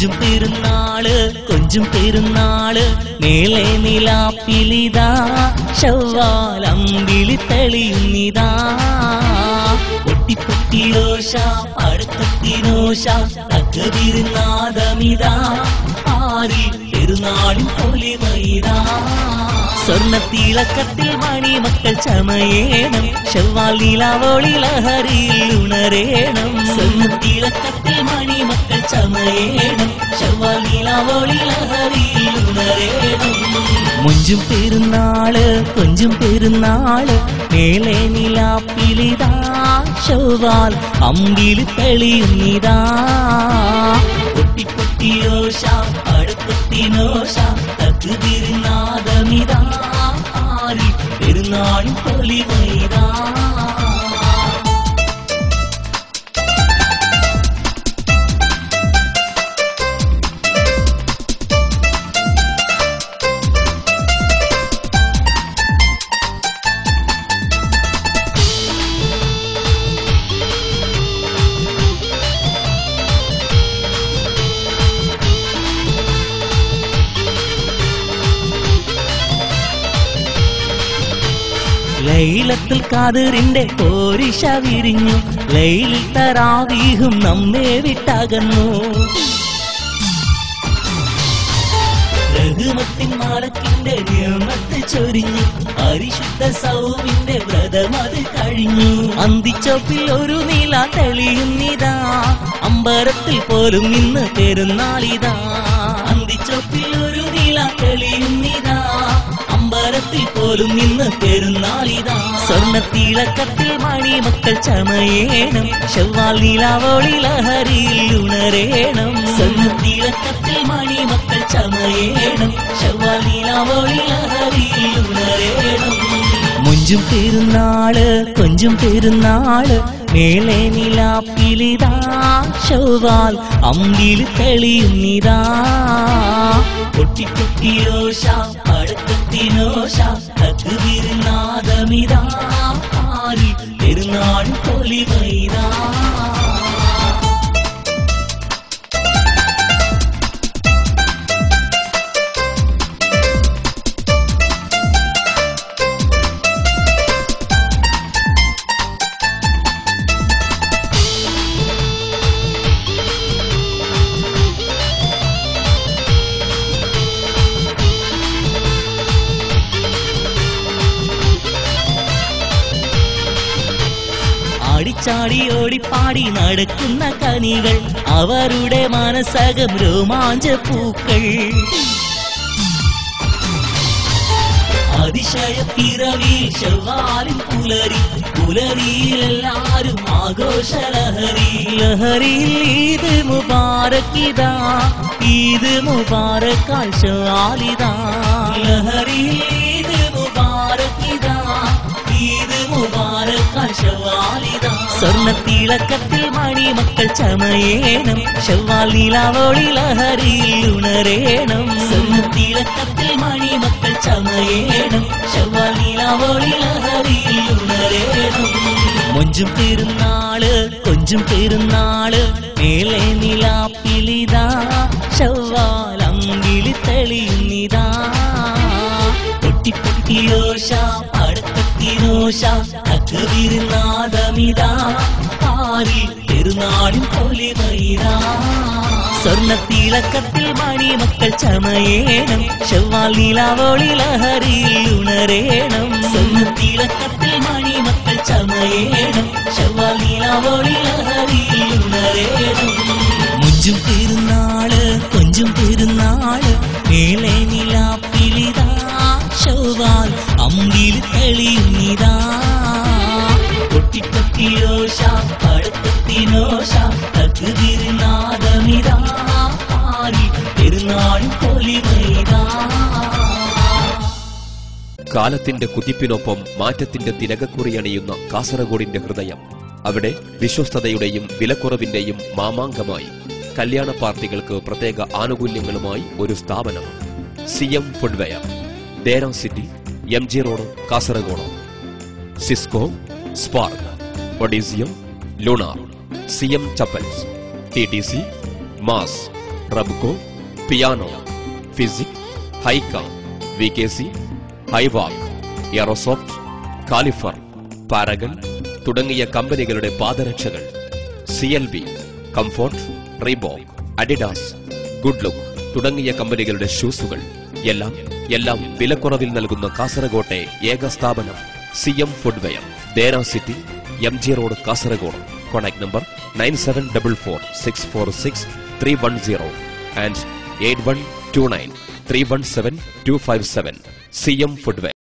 മുഞ്ചും പെരുന്നാള് കൊഞ്ചും പെരുന്നാള് മേലെ നിലാപ്പിലിതാ ശവ്വാൽ അമ്പിളി തെളിയുന്നിതാ പൊട്ടിപ്പൊട്ടിയോശ അടുത്തത്തിനോശ തകതിരുന്നാദമിതാ ആരി പെരുന്നാളിൻ പൊലിമൈതാ സ്വർണ്ണത്തിളക്കത്തിൽ മണിമക്കൾ ചമയേണം ശവ്വാൽ നിലാവൊളി ലഹരിയിൽ ഉണരേണം സ്വർണ്ണത്തിളക്കത്തിൽ മണിമക്കൾ ചമയേണം ശവ്വാൽ നിലാവൊളി ലഹരിയിൽ ഉണരേണം മുഞ്ചും പെരുന്നാള് കൊഞ്ചും പെരുന്നാള് മേലെ നിലാപ്പിലിതാ ശവ്വാൽ അമ്പിളി തെളിയുന്നിതാ പൊട്ടിപ്പൊട്ടിയോശ അടുത്തത്തിനോശ തകതിരുന്നാദമിതാ ആരി പെരുന്നാളിൻ പൊലിമൈതാ ലൈലത്തുൽ ഖദറിന്റെ പോരിശ വിരിഞ്ഞു ലൈലിൽ തറാവീഹും നമ്മെ വിട്ടകന്നു റഹ്മത്തിൻ മാലക്കിന്റെ നിയമത്ത് ചൊരിഞ്ഞു പരിശുദ്ധ സൗമിന്റെ വ്രതമത് കഴിഞ്ഞു അന്തിച്ചോപ്പിൽ ഒരു നീല തെളിയുന്നിതാ അമ്പരത്തിൽ പോലും ഇന്ന് പെരുന്നാളിതാ അന്തിച്ചോപ്പിൽ ഒരു നീല തെളിയുന്നിതാ അമ്പരത്തിൽ പോലും ഇന്ന് പെരുന്നാളിതാ സ്വർണ്ണത്തിളക്കത്തിൽ മണിമക്കൾ ചമയേണം ശവ്വാൽ നിലാവൊളി ലഹരിയിൽ ഉണരേണം സ്വർണ്ണത്തിളക്കത്തിൽ മണിമക്കൾ ചമയേണം ശവ്വാൽ നിലാവൊളി ലഹരിയിൽ ഉണരേണം മുഞ്ചും പെരുന്നാള് കൊഞ്ചും പെരുന്നാള് മേലെ നിലാപ്പിലിതാ ശവ്വാൽ അമ്പിളി തെളിയുന്നിതാ പൊട്ടിപ്പൊട്ടിയോശ അടുത്തത്തിനോശ തകതിരുന്നാദമിതാ ആരി പെരുന്നാളിൻ പൊലിമൈതാ ചാടി ഓടിപ്പാടി നടക്കുന്ന കനികൾ അവരുടെ മനസ്സകം രോമാഞ്ച പൂക്കൾ അതിശയ പിറവി ശവ്വാലിൻ പുലരി പുലരിയിലെല്ലാരും ആഘോഷ ലഹരി ലഹരിയിൽ ഈദ് മുബാറക്കിതാ ഈദ് മുബാറക്കാൽ ശവ്വാലിതാ ലഹരിയിൽ ഈദ് മുബാറക്കിതാ ഈദ് മുബാറക്കാൽ ശവ്വാലിതാ സ്വർണ്ണത്തിളക്കത്തിൽ മണിമക്കൾ ചമയേണം ശവ്വാൽ നിലാവൊളി ലഹരിയിൽ ഉണരേണം സ്വർണ്ണത്തിളക്കത്തിൽ മണിമക്കൾ ചമയേണം ശവ്വാൽ നിലാവൊളി ലഹരിയിൽ ഉണരേണം മുഞ്ചും പെരുന്നാള് കൊഞ്ചും പെരുന്നാള് മേലെ നിലാപ്പിലിതാ ശവ്വാൽ അമ്പിളി തെളിയുന്നിതാ പൊട്ടിപ്പൊട്ടിയോശ അടുത്തത്തിനോശ തകതിരുന്നാദമിതാ ആരി പെരുന്നാളിൻ പൊലിമൈതാ സ്വർണ്ണത്തിളക്കത്തിൽ മണിമക്കൾ ചമയേണം ശവ്വാൽ നിലാവൊളി ലഹരിയിൽ ഉണരേണം സ്വർണ്ണത്തിളക്കത്തിൽ മണിമക്കൾ ചമയേണം ശവ്വാൽ നിലാവൊളി ലഹരിയിൽ ഉണരേണം മുഞ്ചും പെരുന്നാള് കൊഞ്ചും പെരുന്നാള് മേലെ നിലാപ്പിലിതാ ശവ്വാൽ അമ്പിളി തെളിയുന്നിതാ പൊട്ടിപ്പൊട്ടിയോശ അടുത്തത്തിനോശ തകതിരുന്നാദമിതാ ആരി പെരുന്നാളിൻ പൊലിമൈതാ കാലത്തിന്റെ കുതിപ്പിനൊപ്പം മാറ്റത്തിന്റെ തിലകക്കുറിയണിയുന്ന കാസർഗോഡിന്റെ ഹൃദയം അവിടെ വിശ്വസ്തതയുടെയും വിലക്കുറവിന്റെയും മാമാങ്കമായി കല്യാണ പാർട്ടികൾക്ക് പ്രത്യേക ആനുകൂല്യങ്ങളുമായി ഒരു സ്ഥാപനം CM footwear Deira city MG road Kasaragod Cisco Spark ഒഡീസിയം ലൂണാർ CM ചപ്പൽസ് TTC മാസ് റബ്കോ, പിയാനോ, ഫിസിക്, ഹൈക്ക, വികെസി, ഹൈവാക്, എറോസോഫ്റ്റ്, കാലിഫർ, പാരഗൺ തുടങ്ങിയ കമ്പനികളുടെ പാദരക്ഷകൾ, CLB, comfort, Reebok, Adidas, good look തുടങ്ങിയ കമ്പനികളുടെ ഷൂസുകൾ എല്ലാം വിലക്കുറവിൽ നൽകുന്ന കാസർകോട്ടെ ഏക സ്ഥാപനം CM footwear, Dera city, MG road, Kasaragod. Contact number 9744646310 and 8129317257. CM footwear.